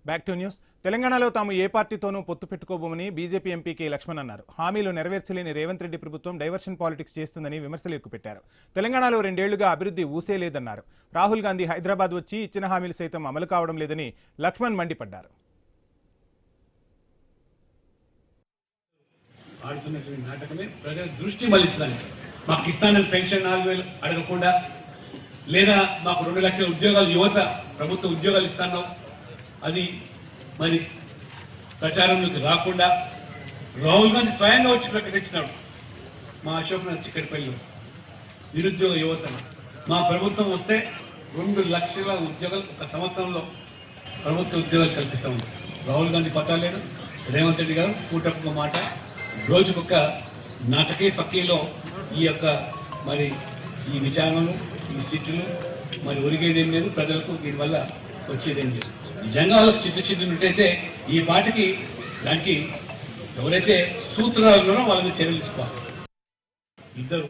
Back to news. తెలంగాణలో తాము ఏ పార్టీతోనూ పొత్తు పెట్టుకోబోమని బీజేపీ ఎంపీ కె లక్ష్మణ్ అన్నారు. హామీలు నెరవేర్చలేని రేవంత్ రెడ్డి ప్రభుత్వం డైవర్షన్ పాలిటిక్స్ చేస్తుందని విమర్శలు ఎక్కుపెట్టారు. తెలంగాణలో 2 ఏళ్లుగా అభివృద్ధి ఊసేలేదన్నారు. రాహుల్ గాంధీ హైదరాబాద్ వచ్చి ఇచ్చిన హామీలు సైతం అమలు కావడం లేదని లక్ష్మణ్ మండిపడ్డారు. ఆడుతున్నటువంటి నాటకమే ప్రజల దృష్టి మళ్లించడానికి. మాకు ఇస్తానని పెన్షన్ 4,000 అడగకుండా, లేదా మాకు 2 లక్షల ఉద్యోగాలు యువత ప్రభుత్వ ఉద్యోగాలు ఇస్తాను అది మరి ప్రచారంలోకి రాకుండా రాహుల్ గాంధీ స్వయంగా వచ్చి ప్రకటించినాడు. మా అశోక్ నగర్ చిక్కడిపల్లిలో నిరుద్యోగ యువత మా ప్రభుత్వం వస్తే 2 లక్షల ఉద్యోగాలు ఒక సంవత్సరంలో ప్రభుత్వ ఉద్యోగాలు కల్పిస్తాము. రాహుల్ గాంధీ పట్టాలేడు, రేవంత్ రెడ్డి గారు కూటమి మాట రోజుకొక నాటకే ఫక్కీలో ఈ యొక్క మరి ఈ విచారణలు ఈ సీట్లు మరి ఒరిగేదేం లేదు, ప్రజలకు దీనివల్ల వచ్చేదేం లేదు. నిజంగా వాళ్ళకి చిత్తశుద్ధి ఉంటైతే ఈ పాటికి దానికి ఎవరైతే సూత్రాలు వాళ్ళని చర్యలు తీసుకోవాలి. ఇద్దరు